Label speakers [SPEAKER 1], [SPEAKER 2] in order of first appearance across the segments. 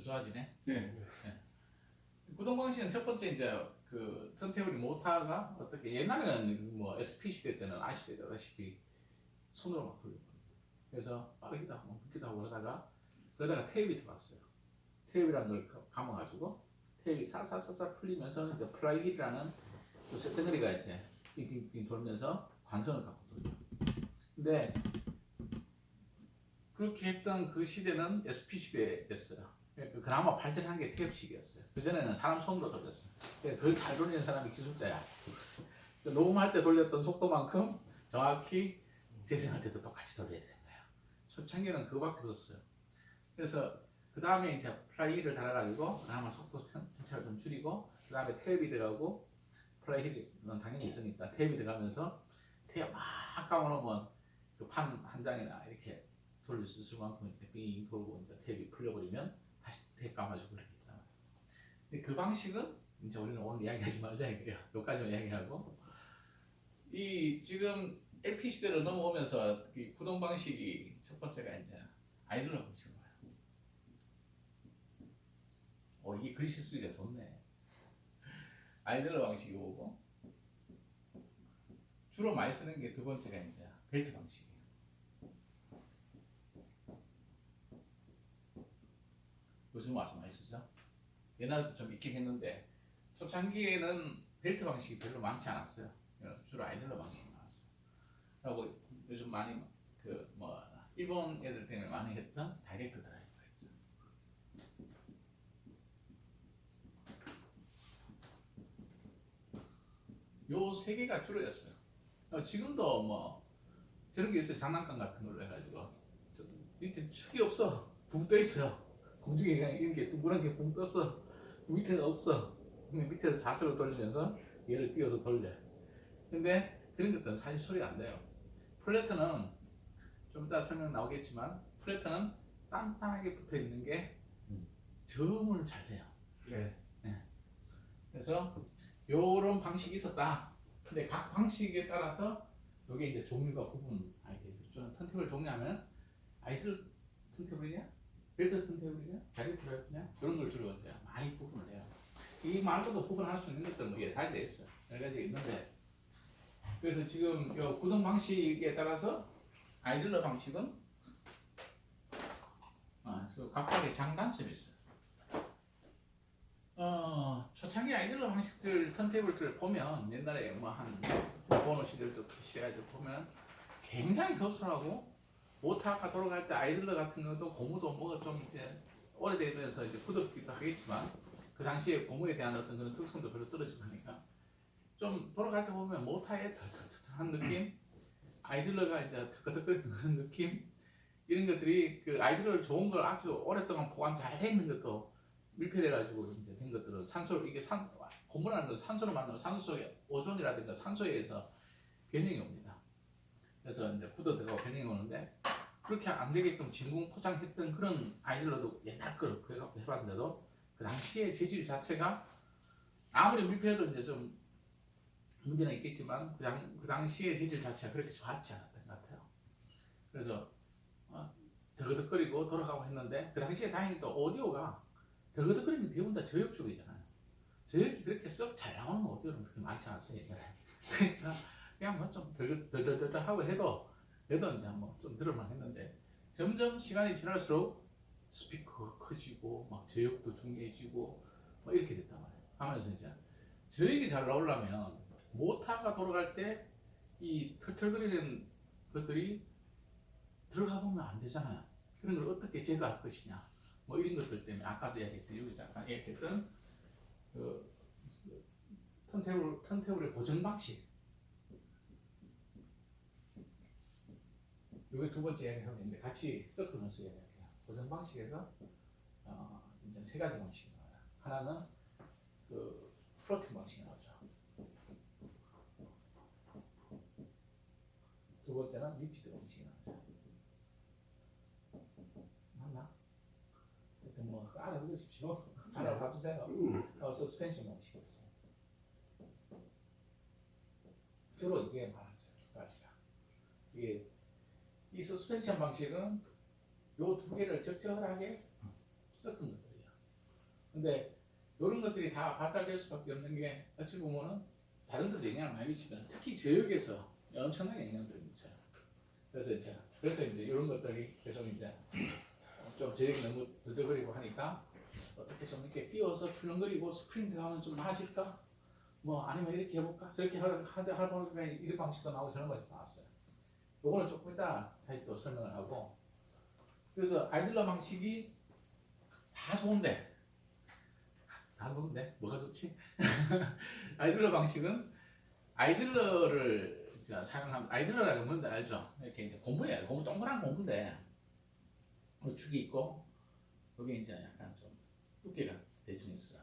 [SPEAKER 1] 벌써 좋아지네.
[SPEAKER 2] 네.
[SPEAKER 1] 구동 방식은 첫 번째 이제 그 턴테이블 모터가 어떻게 옛날에는 뭐 SP 시대 때는 아시다시피 손으로 막 돌렸거든요. 그래서 빠르기도 하고 늦기도 하고 그러다가 테이프이 들어왔어요. 테이프라는 걸 감아가지고 테이프이 살살살살 풀리면서 이제 플라이힐이라는 그 세트너리가 이제 빙빙빙 돌면서 관성을 갖고 돌려. 근데 그렇게 했던 그 시대는 SP 시대였어요. 그나마 발전한 게 테이프식이었어요. 그전에는 사람 손으로 돌렸어요. 그걸 잘 돌리는 사람이 기술자야. 녹음할 때 돌렸던 속도만큼 정확히 재생할 때도 똑같이 돌려야 되는 거예요. 초창기는 그거밖에 없었어요. 그래서 그 다음에 이제 플라이힐을 달아가지고 그나마 속도 편차를 좀 줄이고 그 다음에 테이프이 들어가고 플라이힐은 당연히 있으니까 테이프이 들어가면서 테이프 막 감아놓으면 그 판 한 장이나 이렇게 돌릴 수 있을 만큼 이렇게 빙 돌고 이제 테이프이 풀려버리면 다시 테이프 감아주고 그렇게 했단 말이에요. 근데 그 방식은 이제 우리는 오늘 이야기하지 말자 이거예요. 여기까지만 이야기하고 이 지금 LP 시대로 넘어오면서 이 구동 방식이 첫 번째가 이제 아이들로 방식으로 와요. 이게 글씨 쓰기가 좋네. 아이들로 방식이 오고 주로 많이 쓰는 게 두 번째가 이제 벨트 방식이에요. 요즘 와서 많이 쓰죠. 옛날에도 좀 있긴 했는데 초창기에는 벨트 방식이 별로 많지 않았어요. 주로 아이들로 방식이 많았어요. 그리고 요즘 많이 그 뭐 일본 애들 때문에 많이 했던 다이렉트 드라이브가 있죠. 요 세 개가 주로였어요. 지금도 뭐 저런 게 있어요. 장난감 같은 걸로 해가지고 밑에 축이 없어. 붕 떠 있어요. 공중에 그냥 이렇게 둥그런 게 붕 떴어. 밑에가 없어. 근데 밑에서 자수로 돌리면서 얘를 띄워서 돌려. 근데 그런 것들은 사실 소리가 안 돼요. 플래트는 좀 이따 설명 나오겠지만 플래트는 단단하게 붙어 있는 게 저음을 잘 내요.
[SPEAKER 2] 네.
[SPEAKER 1] 네. 그래서 요런 방식이 있었다. 근데 각 방식에 따라서 요게 이제 종류가 구분 알게 되죠. 턴테이블 종류하면 아이들 턴테이블이냐, 벨트 턴테이블이냐, 자리 프라이브냐 이런 걸 주로 이제 많이 구분을 해요. 이 말고도 구분할 수 있는 것들은 뭐 다 있어요. 여러 가지 있는데 그래서 지금 요 구동 방식에 따라서 아이들러 방식은 각각의 장단점이 있어요. 초창기 아이들러 방식들 턴테이블들을 보면 옛날에 뭐 한 보노 시절도 시절도 보면 굉장히 거슬하고 모타가 돌아갈 때 아이들러 같은 것도 고무도 뭐가 좀 이제 오래되면서 이제 굳었기도 하겠지만 그 당시에 고무에 대한 어떤 그런 특성도 별로 떨어지고 하니까 좀 돌아갈 때 보면 모타의 털털털한 느낌, 아이들러가 이제 털커덕거리는 그런 느낌 이런 것들이 그 아이들러 좋은 걸 아주 오랫동안 보관 잘 돼 있는 것도 밀폐돼가지고 이제 된 것들은 산소 이게 고무라는 건 산소로 만든 산소 속에 오존이라든가 산소에 의해서 변형이 옵니다. 그래서 이제 굳어 들어가고 변형이 오는데 그렇게 안 되게끔 진공 포장했던 그런 아이들러도 옛날 걸 그래갖고 해봤는데도 그 당시의 재질 자체가 아무리 밀폐해도 이제 좀 문제는 있겠지만 그 당시의 재질 자체가 그렇게 좋았지 않았던 것 같아요. 그래서 덜거덕거리고 돌아가고 했는데 그 당시에 다행히 또 오디오가 덜거덕거리면 대부분 다 저역 쪽이잖아요. 저역이 그렇게 썩 잘 나오는 오디오는 그렇게 많지 않았어요 옛날에. 그러니까 그냥 뭐 좀 덜덜덜덜 하고 해도 이제 뭐 좀 들을만 했는데 점점 시간이 지날수록 스피커가 커지고 막 저역도 중요해지고 뭐 이렇게 됐단 말이에요. 하면서 이제 저역이 잘 나오려면 모타가 돌아갈 때 이 털털거리는 것들이 들어가 보면 안 되잖아요. 그런 걸 어떻게 제거할 것이냐. 뭐 이런 것들 때문에 아까도 얘기했던 여기 잠깐 얘기했던 그 턴테이블의 고정 방식. 이게 두 번째 얘기하고 있는데 같이 섞으면서 얘기할게요. 고정 방식에서 이제 세 가지 방식이 나와요. 하나는 그 플로팅 방식이 나오죠. 두 번째는 리피드 방식이 나오죠. 맞나? 하여튼 뭐 알아들으십시오. 알아봐주세요. 서스펜션 방식이었어요. 주로 이게 말하죠. 두 가지가. 이게 이 서스펜션 방식은 요 두 개를 적절하게 섞은 것들이에요. 근데 이런 것들이 다 발달될 수밖에 없는 게 어찌 보면은 다른 데도 영향을 많이 미치면 특히 지역에서 엄청나게 영향을 미쳐요. 그래서 이제 이런 것들이 계속 이제 좀 지역이 너무 더덕거리고 하니까 어떻게 좀 이렇게 띄워서 출렁거리고 스프린트 하면 좀 나아질까? 뭐 아니면 이렇게 해볼까? 저렇게 하다 보니까 이런 방식도 나오고 저런 방식도 나왔어요. 요거는 조금 이따 다시 또 설명을 하고. 그래서 아이들러 방식이 다 좋은데 뭐가 좋지? 아이들러 방식은 아이들러를 사용하면 아이들러라고 뭔지 알죠? 이렇게 이제 고무예요. 고무 동그란 고무인데 축이 있고 여기 이제 약간 좀 두께가 대충 있어.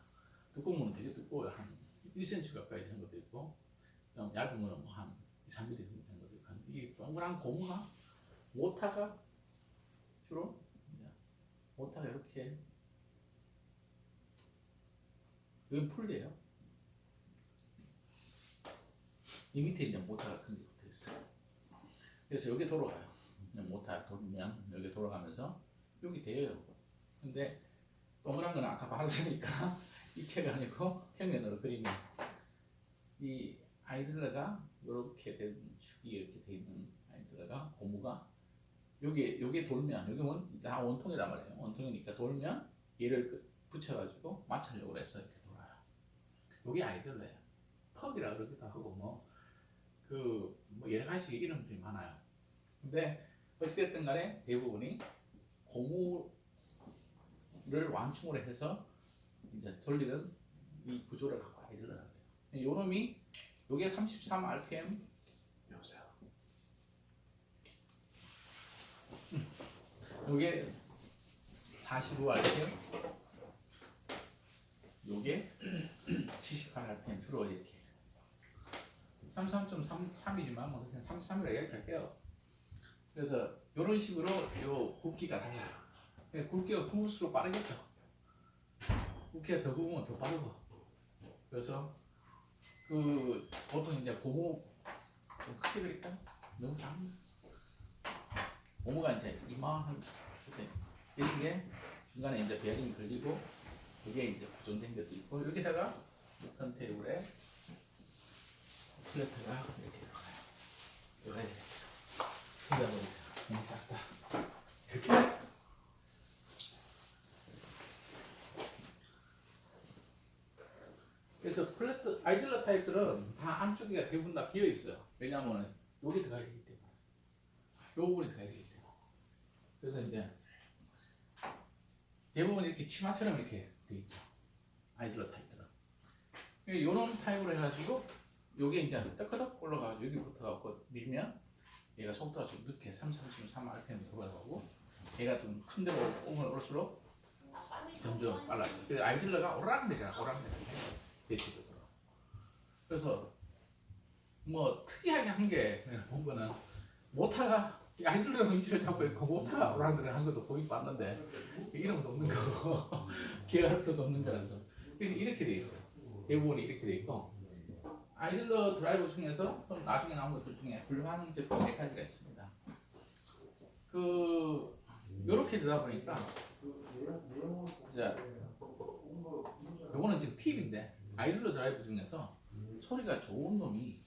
[SPEAKER 1] 두꺼운 거는 되게 두꺼워요. 한 1cm 가까이 되는 것도 있고 좀 얇은 거는 뭐한 2, 3mm 정도 되는 것도 있고 이 동그란 고무가 모타가 주로 모타가 이렇게 이건 풀이에요. 이 밑에 이제 모타 같은 게 붙어 있어요. 그래서 여기 돌아가요. 모타 돌면 여기 돌아가면서 여기 대요. 근데 동그란 거는 아까 봤으니까 입체가 아니고 평면으로 그리면 이 아이들러가 이렇게 된 축이 이렇게 돼 있는 아이들러가 고무가 여기 돌면 여기 다 원통이란 말이에요. 원통이니까 돌면 얘를 붙여가지고 맞추려고 해서 이렇게 돌아요. 여기 아이들러예요. 컵이라 그러기도 하고 뭐 여러 가지 이름들이 많아요. 근데 어찌됐든 간에 대부분이 고무를 완충으로 해서 이제 돌리는 이 구조를 갖고 아이들러라고 해요. 요 놈이 요게 33 rpm 여보세요. 요게 45 rpm 요게 78 rpm 주로 이렇게 33.3이지만 뭐 그냥 33이라고 이야기할게요. 그래서 이런 식으로 요 굵기가 달라요. 굵기가 굵을수록 빠르겠죠. 굵기가 더 굵으면 더 빠르고. 그래서 보통 이제 고무 좀 크게 그릴까요? 너무 작네. 고무가 이제 이만한 이런 게 중간에 이제 베어링이 걸리고 이게 이제 고정된 것도 있고 여기다가 턴테이블에 플래트가 이렇게 들어가요. 이거에 보니까 너무 작다. 이렇게. 그래서 플래트 아이들러 타입들은 다 안쪽에 대부분 다 비어 있어요. 왜냐하면 여기 들어가야 되기 때문에, 요 부분이 들어가야 되기 때문에. 그래서 이제 대부분 이렇게 치마처럼 이렇게 돼 있죠. 아이들러 타입들은. 이런 타입으로 해가지고 요게 이제 떠끄덕 올라가지고 여기부터 갖고 밀면 얘가 속도가 좀 늦게 33.3 rpm 돌아가고 얘가 좀 큰 데로 오면 올수록 점점 빨라져요. 그래서 아이들러가 오락내리라 대체적으로. 그래서 뭐 특이하게 한 게 본 거는 모타가 아이들러가 위치를 잡고 있고 모타가 오락내리를 한 것도 보이고 봤는데 이름도 없는 거고 계열표도 없는 거라서 이렇게 돼 있어요. 대부분이 이렇게 돼 있고 아이들러 드라이버 중에서 나중에 나온 것들 중에 훌륭한 제품 4가지가 있습니다. 요렇게 되다 보니까 요거는 지금 팁인데 아이들러 드라이브 중에서 소리가 좋은 놈이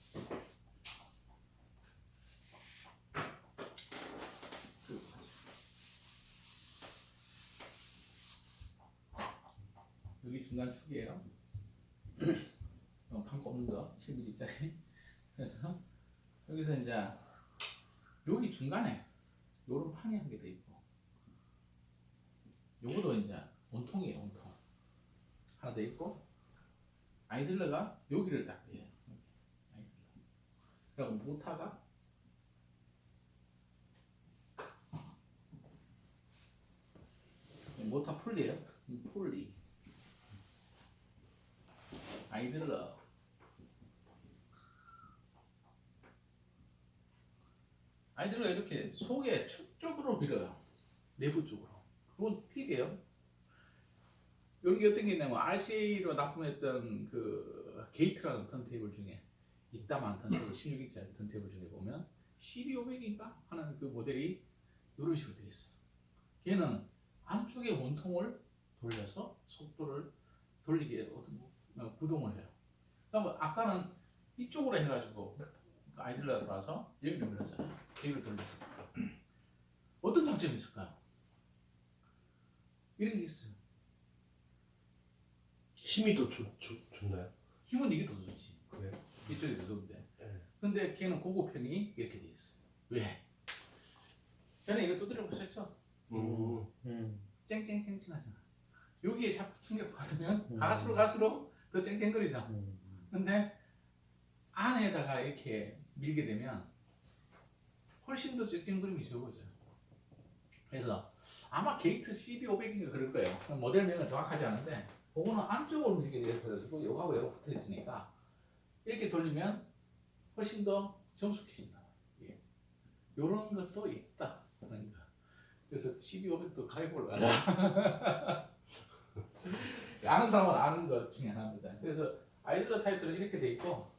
[SPEAKER 1] 여기 중간 축이에요. 판 꼽는 거 7mm짜리. 그래서 여기서 이제 여기 중간에 요런 판이 한 개 더 있고 요거도 이제 원통이에요. 원통 하나 더 있고 아이들러가 여기를 딱 대요. 그리고 모타가 모타 풀리에요. 풀리 아이들러 아이들러가 이렇게 속에 축 쪽으로 밀어요. 내부 쪽으로. 그건 팁이에요. 여기 어떤 게 있냐면 RCA로 납품했던 게이트라는 턴테이블 중에 이따만 턴테이블 16인치 턴테이블 중에 보면 CB500인가 하는 그 모델이 이런 식으로 되어 있어요. 걔는 안쪽에 원통을 돌려서 속도를 돌리기에 구동을 해요. 그러면 아까는 이쪽으로 해가지고 아이들러가 들어와서 여기를 밀었잖아요. 여기를 돌려서 어떤 장점이 있을까요? 이런 게 있어요.
[SPEAKER 2] 힘이 더 좋나요?
[SPEAKER 1] 힘은 이게 더 좋지.
[SPEAKER 2] 그래요?
[SPEAKER 1] 이쪽이 더 좋은데.
[SPEAKER 2] 네.
[SPEAKER 1] 근데 걔는 고급형이 이렇게 돼 있어요. 왜? 전에 이거 두드려 보셨죠? 쨍쨍쨍쨍 하잖아. 여기에 자꾸 충격 받으면 갈수록 더 쨍쨍거리죠. 근데 안에다가 이렇게 밀게 되면 훨씬 더 쨍쨍거림이 적어져요. 그래서 아마 게이트 CB500인가 그럴 거예요. 모델명은 정확하지 않은데 그거는 안쪽으로 밀게 되어가지고 요거하고 요거 붙어 있으니까 이렇게 돌리면 훨씬 더 정숙해진다. 예. 요런 것도 있다. 그러니까. 그래서 CB500도 가입을 하라. 아는 사람은 아는 것 중에 하나입니다. 그래서 아이들러 타입들은 이렇게 돼 있고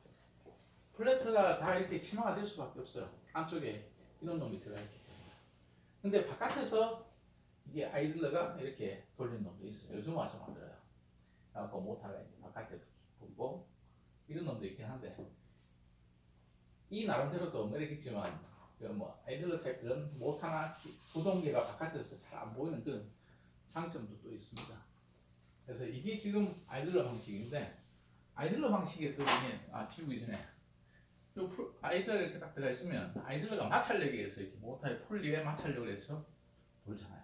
[SPEAKER 1] 플래트가 다 이렇게 치마가 될 수밖에 없어요. 안쪽에 이런 놈이 들어가 있기 때문에. 근데 바깥에서 이게 아이들러가 이렇게 돌리는 놈도 있어요. 요즘 와서 만들어요. 그래서 모터가 이제 바깥에 붙고 이런 놈도 있긴 한데 이 나름대로도 매력있지만 뭐 아이들러 타입들은 모터나 구동계가 바깥에서 잘 안 보이는 그런 장점도 또 있습니다. 그래서 이게 지금 아이들러 방식인데 아이들러 방식의 그 중에 지우기 전에 요 아이들러가 이렇게 딱 들어가 있으면 아이들러가 마찰력에 의해서 이렇게 모터의 풀리에 마찰력을 해서 돌잖아요.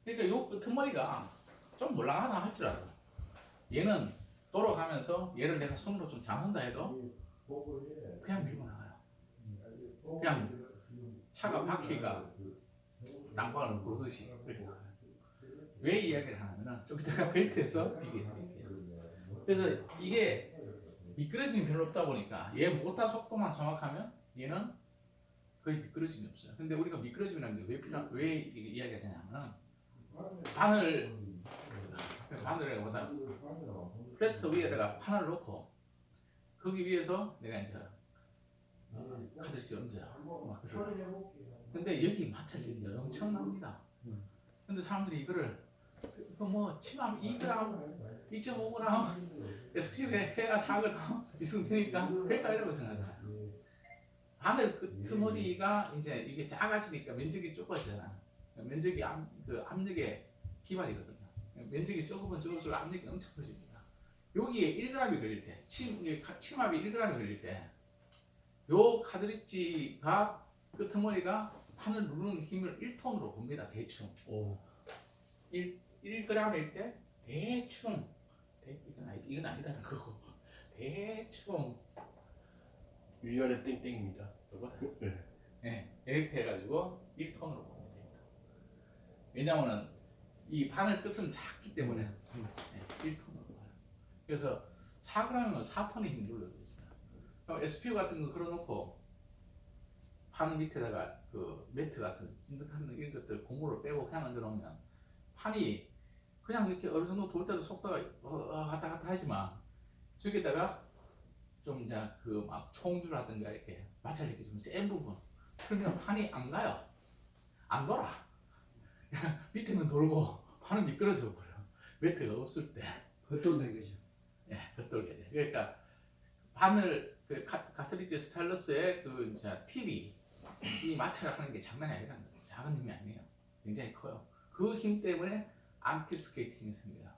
[SPEAKER 1] 그러니까 요 끝머리가 좀 몰랑하다 할지라도 얘는 돌아가면서 얘를 내가 손으로 좀 잡는다 해도 그냥 밀고 나가요. 그냥 차가 바퀴가 난방을 부르듯이 그렇게 나가요. 왜 이야기를 하냐면 좀 이따가 벨트에서 비교해드릴게요. 그래서 이게 미끄러짐이 별로 없다 보니까 얘 모터 속도만 정확하면 얘는 거의 미끄러짐이 없어요. 근데 우리가 미끄러짐이라는 게 왜 이야기가 되냐면 바늘에 보다 플래트 위에다가 판을 놓고 거기 위에서 내가 이제 카드리지 얹어요. 근데 여기 마찰력이 엄청납니다. 근데 사람들이 이거를 뭐 치마 2g, 2.5g SP에 해야 4g 있으면 되니까 될까 이라고 생각하잖아요. 바늘 끄트머리가 이제 이게 작아지니까 면적이 좁아지잖아. 면적이 압력의 기반이거든요. 면적이 적으면 적을수록 압력이 엄청 커집니다. 여기에 1g이 걸릴 때, 치마비 1g이 걸릴 때, 요 카드리지가 끄트머리가 판을 누르는 힘을 1톤으로 봅니다. 대충. 1g일 때 대충 이건 아니다는 거고 대충
[SPEAKER 2] 위아래 땡땡입니다.
[SPEAKER 1] 요거다. 네, 이렇게 해가지고 1톤으로 보면 됩니다. 왜냐면은 이 바늘 끝은 작기 때문에 1톤으로 봐요. 그래서 4g이면 4톤의 힘이 눌러져 있어요. 그럼 SPU 같은 거 걸어놓고 판 밑에다가 그 매트 같은 찐득한 이런 것들 고무를 빼고 그냥 얹어놓으면 판이 그냥 이렇게 어느 정도 돌 때도 속도가 왔다 갔다 하지만 저기다가 좀 이제 그 막 총주라든가 이렇게 마찰력이 좀 센 부분 틀면 판이 안 가요. 안 돌아. 밑에는 돌고 판은 미끄러져 버려. 매트가 없을 때.
[SPEAKER 3] 헛돌네 그죠.
[SPEAKER 1] 예, 헛돌게 돼. 그러니까 바늘 그 카트리지 스타일러스의 그 이제 팁이 이 마찰을 하는 게 장난이 아니라는 거예요. 작은 힘이 아니에요. 굉장히 커요. 그 힘 때문에 안티 스케이팅이 생겨요.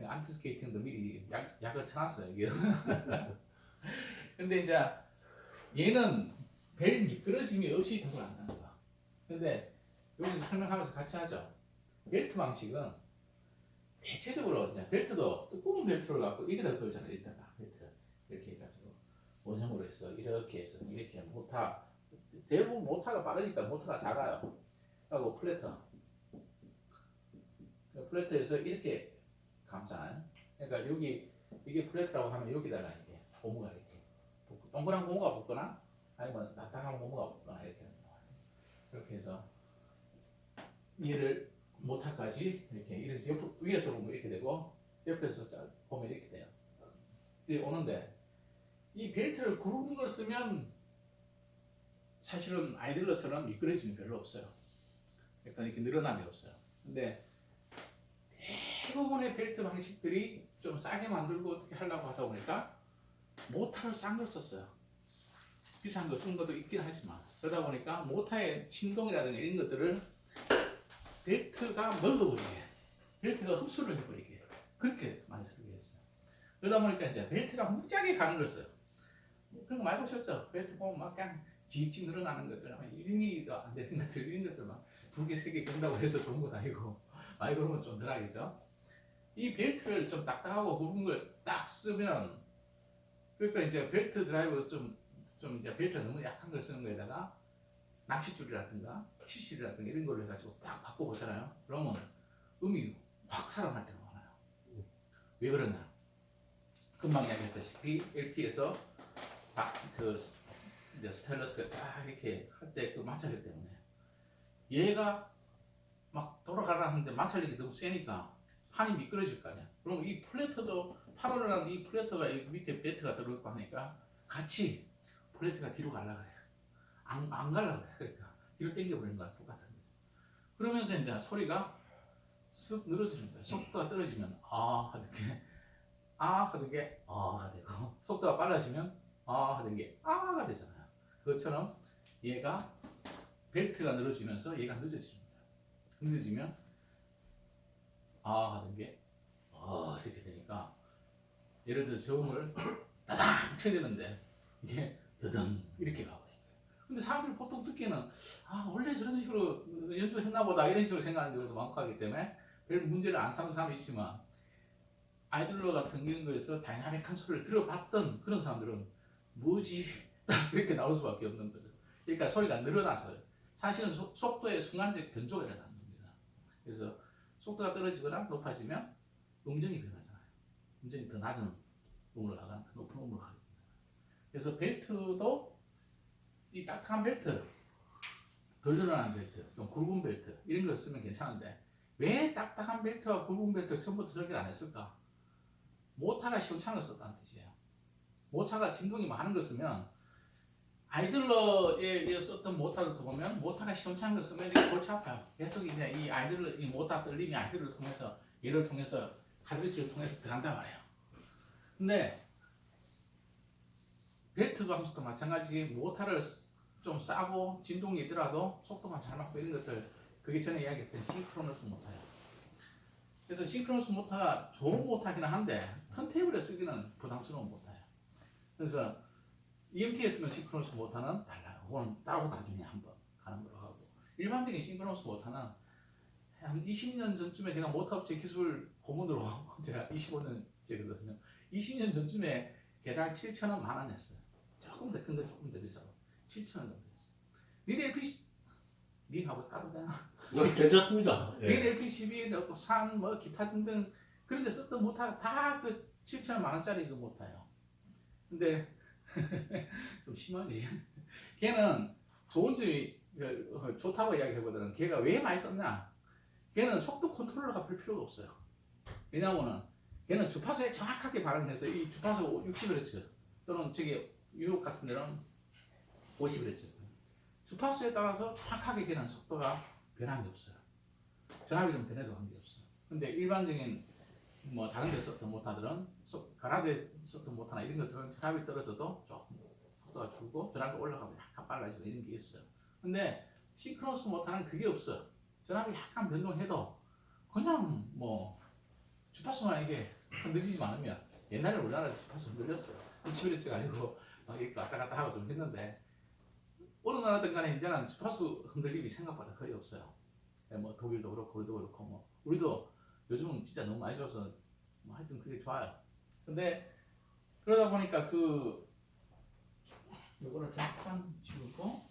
[SPEAKER 1] 안티 스케이팅도 미리 약을 쳐놨어요. 이게. 근데 이제 얘는 벨 미끄러짐이 없이 덕을 안 나는 거야. 근데 여기서 설명하면서 같이 하죠. 벨트 방식은 대체적으로 이제 벨트도 두꺼운 벨트를 갖고 이게다 걸잖아요. 이따가 벨트를 이렇게 해가지고 원형으로 해서 이렇게 해서 이렇게 모터 대부분 모터가 빠르니까 모터가 작아요. 하고 플래터에서 이렇게 감잖아요. 그러니까 여기 이게 플래터라고 하면 여기다가 이렇게 고무가 이렇게 동그란 고무가 붙거나 아니면 나타난 고무가 붙거나 이렇게 이렇게 해서 얘를 모터까지 이렇게 위에서 보면 이렇게 되고 옆에서 보면 이렇게 돼요. 이렇게 오는데 이 벨트를 구르는 걸 쓰면 사실은 아이들러처럼 미끄러짐이 별로 없어요. 약간 이렇게 늘어남이 없어요. 근데 대부분의 벨트 방식들이 좀 싸게 만들고 어떻게 하려고 하다 보니까 모타를 싼 걸 썼어요. 비싼 거 쓴 것도 있긴 하지만 그러다 보니까 모타의 진동이라든가 이런 것들을 벨트가 먹어버리게, 벨트가 흡수를 해버리게 그렇게 많이 설계했어요. 그러다 보니까 이제 벨트가 무지하게 가는 걸 써요. 그런 거 많이 보셨죠? 벨트 보면 막 그냥 쥐입집 늘어나는 것들, 1mm가 안 되는 것들, 이런 것들 막 2개, 3개 끈다고 해서 좋은 건 아니고 많이 그러면 좀 덜하겠죠? 이 벨트를 좀 딱딱하고 굵은 걸 딱 쓰면, 그러니까 이제 벨트 드라이브 좀 이제 벨트가 너무 약한 걸 쓰는 거에다가 낚싯줄이라든가 치실이라든가 이런 걸로 해가지고 딱 바꿔보잖아요. 그러면 음이 확 살아날 때가 많아요. 왜 그러냐? 금방 이야기했다시피 LP에서 그 이제 스타일러스가 딱 이렇게 할 때 그 마찰력 때문에 얘가 막 돌아가라 하는데 마찰력이 너무 세니까 판이 미끄러질 거 아니야. 그럼 이 플래터도 판으로는 이 플래터가 이 밑에 벨트가 들어있고 하니까 같이 플래트가 뒤로 가려고 그래. 안 가려고 그래. 그러니까 뒤로 당겨버리는 거야. 똑같은 거. 그러면서 이제 소리가 쓱 늘어지는 거야. 속도가 떨어지면 아 하는 게 아 하는 게 아가 되고, 속도가 빨라지면 아 하는 게 아가 되잖아요. 그것처럼 얘가 벨트가 늘어지면서 얘가 늦어지는 거야. 늦어지면 아 하는 게 아 이렇게 되니까, 예를 들어 저음을 따당 쳐야 되는데 이게 더덩 이렇게 가버려요. 근데 사람들이 보통 듣기에는 아 원래 저런 식으로 연주했나 보다 이런 식으로 생각하는 경우도 많고 하기 때문에 별 문제를 안 삼는 사람이 있지만, 아이들로 같은 이런 거에서 다이나믹한 소리를 들어봤던 그런 사람들은 뭐지? 이렇게 나올 수밖에 없는 거죠. 그러니까 소리가 늘어나서 사실은 속도의 순간적 변조가 일어나는 겁니다. 그래서 속도가 떨어지거나 높아지면 음정이 변하잖아요. 음정이 더 낮은 음으로 가거나 더 높은 음으로 가게 됩니다. 그래서 벨트도 이 딱딱한 벨트, 덜 늘어나는 벨트, 좀 굵은 벨트 이런 걸 쓰면 괜찮은데 왜 딱딱한 벨트와 굵은 벨트 처음부터 설계를 안 했을까? 모타가 시원찮은 걸 썼다는 뜻이에요. 모타가 진동이 많은 걸 쓰면, 아이들러에 썼던 모타를 보면 모타가 시원찮은 걸 쓰면 이게 골치 아파요. 계속 이제 이 아이들러, 이 모타 떨림이 아이들을 통해서, 얘를 통해서, 카드리지를 통해서 들어간단 말이에요. 근데 벨트 방식도 마찬가지, 모타를 좀 싸고 진동이 있더라도 속도만 잘 맞고 이런 것들, 그게 전에 이야기했던 싱크로너스 모타예요. 그래서 싱크로너스 모타가 좋은 모타긴 한데 턴테이블에 쓰기는 부담스러운 모타예요. 그래서 EMT에 쓰는 싱크로너스 모타는 달라요. 그건 따로 나중에 한번 가는 걸로 하고, 일반적인 싱크로너스 모타는 한 20년 전쯤에 제가 모타업체 기술 고문으로 제가 25년째거든요. 20년 전쯤에 개당 7,000원, 10,000원 했어요. 조금 더 큰 거 조금 더 비싸고 7,000원 정도 했어요. 린 LP, 린하고 따로 되나?
[SPEAKER 2] 괜찮습니다.
[SPEAKER 1] 린 LP12, 산, 뭐 기타 등등 그런 데 썼던 모타가 다 그 7,000원, 10,000원짜리 그 모타예요. 근데 좀 심하지. 걔는 좋은 점이 좋다고 이야기하거든. 걔가 왜 많이 썼냐? 걔는 속도 컨트롤러가 별 필요가 없어요. 왜냐하면은 걔는 주파수에 정확하게 반응해서, 이 주파수 60Hz 또는 저기 유럽 같은 데는 50Hz, 주파수에 따라서 정확하게 걔는 속도가 변한 게 없어요. 전압이 좀 변해도 한 게 없어요. 근데 일반적인 뭐 다른 데 썼던 모타들은, 가라드에 썼던 모타나 이런 것들은 전압이 떨어져도 조금 속도가 줄고 전압이 올라가면 약간 빨라지고 이런 게 있어요. 근데 싱크로너스 모타는 그게 없어. 전압이 약간 변동해도 그냥 뭐 주파수만 이게 흔들리지 않으면, 옛날에 우리나라 주파수 흔들렸어요. 60Hz가 아니고 막 이렇게 왔다 갔다 하고 좀 했는데, 어느 나라든 간에 이제는 주파수 흔들림이 생각보다 거의 없어요. 뭐 독일도 그렇고 우리도 그렇고, 뭐 우리도 요즘은 진짜 너무 많이 줘서 뭐 하여튼 그게 좋아요. 근데 그러다 보니까 요거를 잠깐 지우고,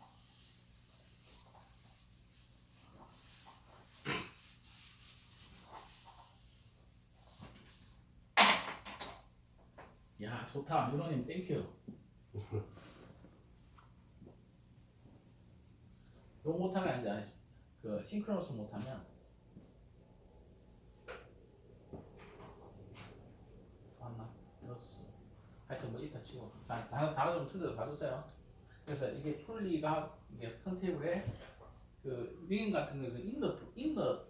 [SPEAKER 1] 야 좋다 윤호님 땡큐. 요 모타가 이제 그 싱크로너스 모타면 맞나? 플러스 하여튼 뭐 이따 치고 단어 좀 틀려 봐주세요. 그래서 이게 풀리가 이게 턴테이블에 그 링 같은 데서 인너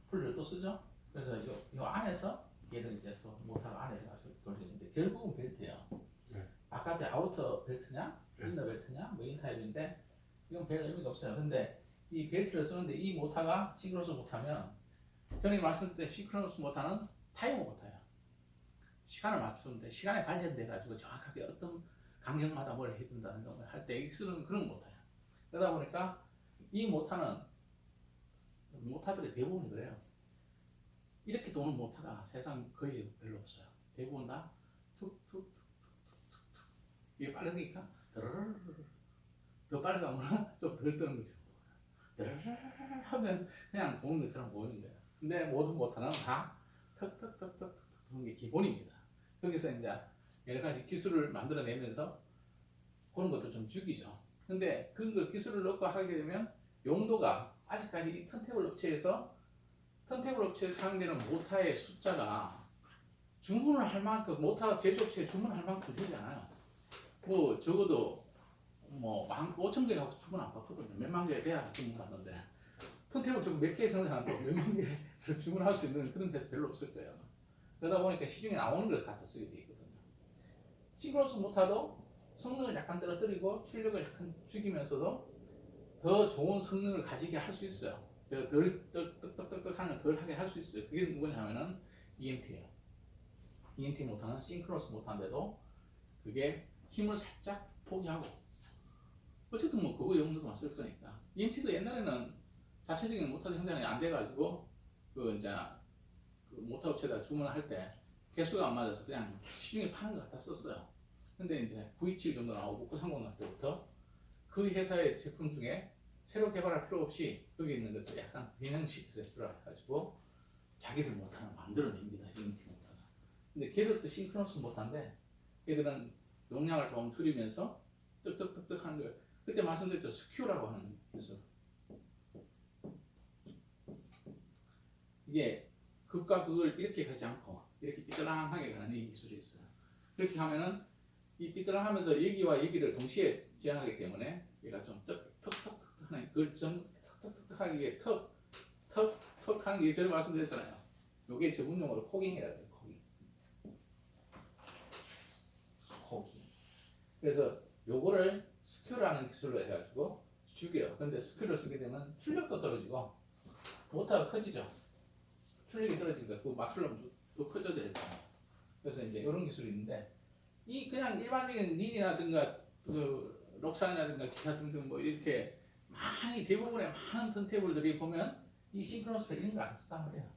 [SPEAKER 1] 풀을 또 쓰죠. 그래서 요 안에서 얘를 이제 또 모터가 안에서 아주 돌리는데 결국은 벨트예요.
[SPEAKER 2] 네.
[SPEAKER 1] 바깥에 아우터 벨트냐,
[SPEAKER 2] 네.
[SPEAKER 1] 이너 벨트냐, 뭐 이런 타입인데 이건 별 의미가 없어요. 근데 이 벨트를 쓰는데 이 모터가 싱크로스 모터면 전에 말씀드린 때 싱크로스 모터는 타이머 모터예요. 시간을 맞추는데 시간에 관련돼 가지고 정확하게 어떤 간격마다 뭘 해야 된다는 걸 할 때 쓰는 그런 모터예요. 그러다 보니까 이 모터는 모터들이 대부분 그래요. 이렇게 도는 모터가 세상 거의 별로 없어요. 대부분 다 툭툭툭툭툭툭 이게 빠르니까 더 빨리 가면 좀 덜 뜨는 거죠. 하면 그냥 도는 것처럼 보이는 거예요. 근데 모든 모터는 다 턱턱턱턱턱 도는 게 기본입니다. 거기서 이제 여러 가지 기술을 만들어내면서 그런 것도 좀 죽이죠. 근데 그 기술을 넣고 하게 되면 용도가 아직까지 이 턴테이블 업체에서 사용되는 모터의 숫자가 주문을 할 만큼 모터 제조업체에 주문할 만큼 되지 않아요. 뭐 적어도 뭐 15,000개 갖고 주문 안 받거든요. 몇만 개 돼야 주문 받는데 턴테이블 지금 몇 개 생산하고 몇만 개를 주문할 수 있는 그런 데서 별로 없을 거예요. 그러다 보니까 시중에 나오는 걸 갖다 쓰게 돼 있거든요. 싱크로스 모터도 성능을 약간 떨어뜨리고 출력을 약간 죽이면서도 더 좋은 성능을 가지게 할 수 있어요. 덜 떡떡떡떡 하는 덜 하게 할 수 있어요. 그게 누구냐면은 EMT예요. EMT 모터는 싱크로스 모터인데도 그게 힘을 살짝 포기하고 어쨌든 뭐 그거 용도로만 쓸 거니까. EMT도 옛날에는 자체적인 모터 생산이 안 돼가지고 그 이제 그 모터 업체에다 주문할 때 개수가 안 맞아서 그냥 시중에 파는 거 갖다 썼어요. 근데 이제 927 정도 나오고 930 나올 때부터 그 회사의 제품 중에 새로 개발할 필요 없이 여기 있는 것을 약간 변형시켜서 해가지고 자기들 모터를 만들어냅니다. EMT 모터가. 근데 걔들도 싱크로스 모터인데 걔들은 용량을 좀 줄이면서 떡떡떡떡 하는 걸 그때 말씀드렸죠. 스큐라고 하는 기술. 이게 극과 극을 이렇게 가지 않고 이렇게 삐뚤랑하게 가는 이 기술이 있어요. 그렇게 하면은 이 삐뚤랑하면서 여기와 여기를 동시에 지향하기 때문에 얘가 좀 턱턱턱 하는 그걸 좀 턱턱턱 하는 게 턱턱턱 하는 게 전에 말씀드렸잖아요. 요게 전문용어로 코깅이라고 해요. 코깅. 그래서 요거를 스큐라는 기술로 해가지고 죽여요. 근데 스큐를 쓰게 되면 출력도 떨어지고 모터가 커지죠. 출력이 떨어지니까 그 맞추려면 또 커져야 되잖아요. 그래서 이제 이런 기술이 있는데 이 그냥 일반적인 린이라든가 그 록산이라든가 기타 등등 뭐 이렇게 많이 대부분의 많은 턴테이블들이 보면 이 싱크로스 이런 거 안 쓴단 말이에요.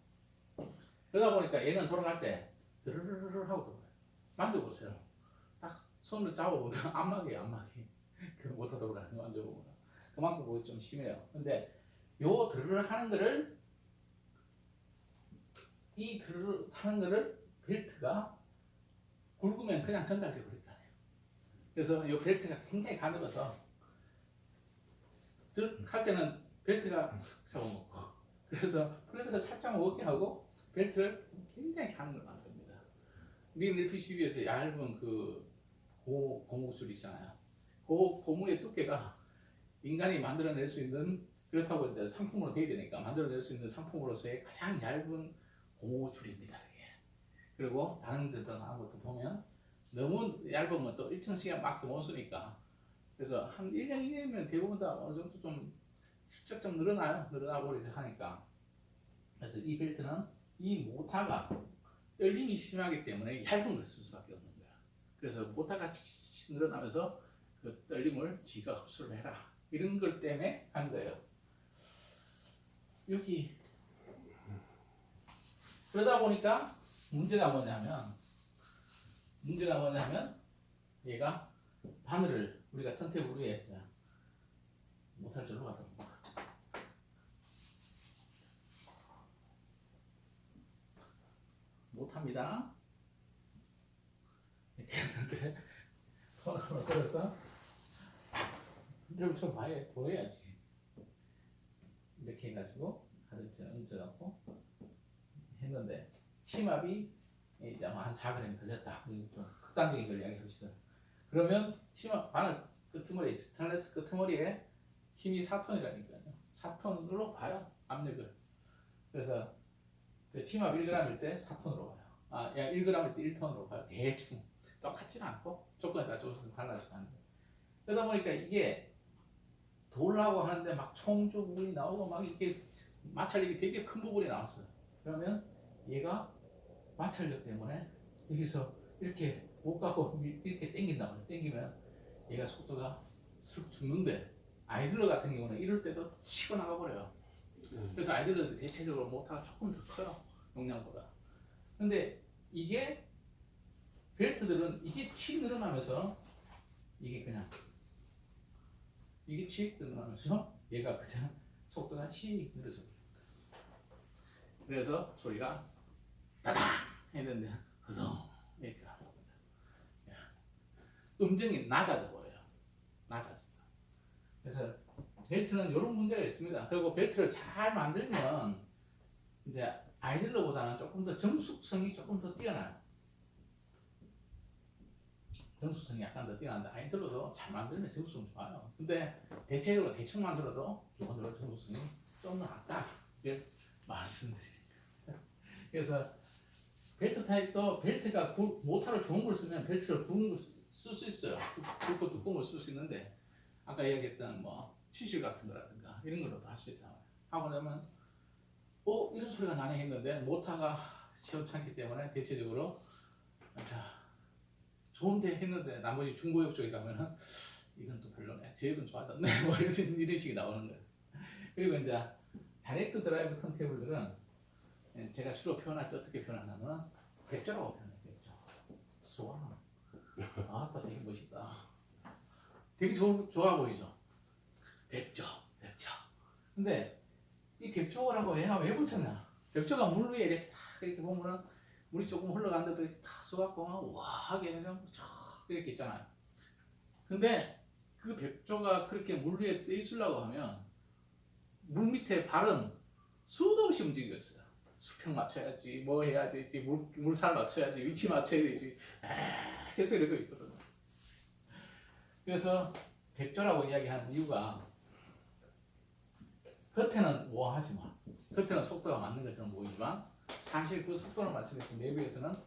[SPEAKER 1] 그러다 보니까 얘는 돌아갈 때 드르르르 하고 돌아가요. 만져보세요. 딱 손을 잡아보면 안마기예요, 안마기. 그 모터 돌아가는 거 만져보면 그만큼 그거 좀 심해요. 근데 요 드르르 하는 거를 이 드르르 하는 거를 벨트가 굵으면 그냥 전달돼 버릴 거 아니에요. 그래서 이 벨트가 굉장히 가늘어서 할 때는 벨트가 쑥 잡아먹고 그래서 플랫을 살짝 먹게 하고 벨트를 굉장히 가늘어 만듭니다. 린 LPCB에서 얇은 그 고무줄 있잖아요. 그 고무의 두께가 인간이 만들어낼 수 있는 그렇다고 이제 상품으로 돼야 되니까 만들어낼 수 있는 상품으로서의 가장 얇은 고무줄입니다. 이게. 그리고 다른 데도 나온 것도 보면 너무 얇으면 또 일정 시간 밖에 못 쓰니까 그래서 한 1년, 2년이면 대부분 다 어느 정도 좀 슬쩍 좀 늘어나고 이렇게 하니까 그래서 이 벨트는 이 모터가 떨림이 심하기 때문에 얇은 걸 쓸 수밖에 없는 거야. 그래서 모터가 늘어나면서 그 떨림을 지가 흡수를 해라 이런 것 때문에 한 거예요. 여기 그러다 보니까 문제가 뭐냐면 얘가 바늘을 우리가 턴테이블 위에 못할 줄로 갖다 놓는 거야. 못합니다. 이렇게 했는데 손 하나 들어서 좀 보여야지. 이렇게 해가지고 가르쳐 얹어갖고 했는데 심압이 이제 한 4g 걸렸다. 좀 극단적인 걸 이야기할 수 있어요. 그러면 심압 바늘 끄트머리 스테인리스 끄트머리에 힘이 4톤이라니까요. 4톤으로 봐요 압력을. 그래서 침합 1g일 때 4톤으로 가요. 야 1g일 때 1톤으로 가요. 대충 똑같지는 않고 조건에 따라 조금 달라지고 하는데 그러다 보니까 이게 돌라고 하는데 막 총주 부분이 나오고 막 이렇게 마찰력이 되게 큰 부분이 나왔어요. 그러면 얘가 마찰력 때문에 여기서 이렇게 못 가고 이렇게 당긴다고 해요. 당기면 얘가 속도가 슥 죽는데 아이들러 같은 경우는 이럴 때도 치고 나가버려요. 그래서 아이들러도 대체적으로 모터가 조금 더 커요. 용량보다. 근데 이게 벨트들은 이게 치 늘어나면서 이게 그냥 이게 치 늘어나면서 얘가 그냥 속도가 치 늘어서 그래서 소리가 따당 했는데 허성 이렇게 하는 겁니다. 음정이 낮아져 버려요. 낮아져. 그래서 벨트는 이런 문제가 있습니다. 그리고 벨트를 잘 만들면 이제 아이들러보다는 조금 더 정숙성이 조금 더 뛰어나요. 정숙성이 약간 더 뛰어난데 아이들러도 잘 만들면 정숙성 좋아요. 근데 대체적으로 대충 만들어도 기본적으로 정숙성이 좀 더 낫다. 이걸 말씀드립니다. 그래서 벨트 타입도 벨트가 모터를 좋은 걸 쓰면 벨트를 굵은 걸 쓸 수 있어요. 굵고 두꺼운 걸 쓸 수 있는데 아까 이야기했던 뭐 치실 같은 거라든가 이런 걸로도 할 수 있다. 하고 나면 이런 소리가 나네 했는데 모터가 시원찮기 때문에 대체적으로 자 좋은데 했는데 나머지 중고역 쪽에 가면은 이건 또 별로네. 제 입은 좋아졌네. 뭐 이런 식이 나오는 거예요. 그리고 이제 다이렉트 드라이브 턴테이블들은 제가 주로 표현할 때 어떻게 표현하냐면 백조라고 표현해요. 백조. 수완. 아따 되게 멋있다. 되게 좋아 보이죠. 백조. 근데 이 백조라고 얘가 왜 붙였냐? 백조가 물 위에 이렇게 탁 이렇게 보면은 물이 조금 흘러가는데도 이렇게 탁 쏘갖고 와하게 그냥 쫙 이렇게 있잖아요. 근데 그 백조가 그렇게 물 위에 떠 있으려고 하면 물 밑에 발은 수도 없이 움직였어요. 수평 맞춰야지, 뭐 해야 되지, 물살 맞춰야지, 위치 맞춰야 되지. 계속 이러고 있거든요. 그래서 백조라고 이야기하는 이유가 겉에는 우아하지만, 겉에는 속도가 맞는 것처럼 보이지만 사실 그 속도를 맞추기 위해서 내부에서는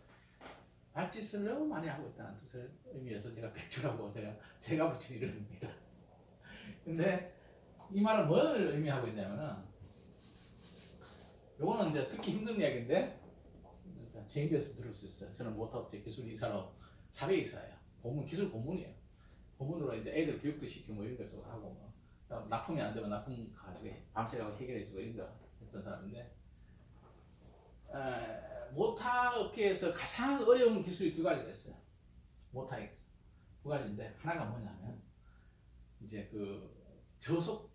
[SPEAKER 1] 발짓을 너무 많이 하고 있다는 뜻을 의미해서 제가 백조라고 제가 붙인 이름입니다. 근데 이 말은 뭘 의미하고 있냐면은 요거는 이제 듣기 힘든 이야기인데 제인데서 들을 수 있어요. 저는 모터업체 기술 이사로 사회 이사예요. 기술 고문이에요. 고문으로 이제 애들 교육도 시키고 뭐 이런 거 하고 뭐 납품이 안 되면 납품 가지고 밤새 가고 해결해주고 이런 거 했던 사람인데 모터 업계에서 가장 어려운 기술이 두 가지가 있어요. 모터에서 두 가지인데 하나가 뭐냐면 이제 그 저속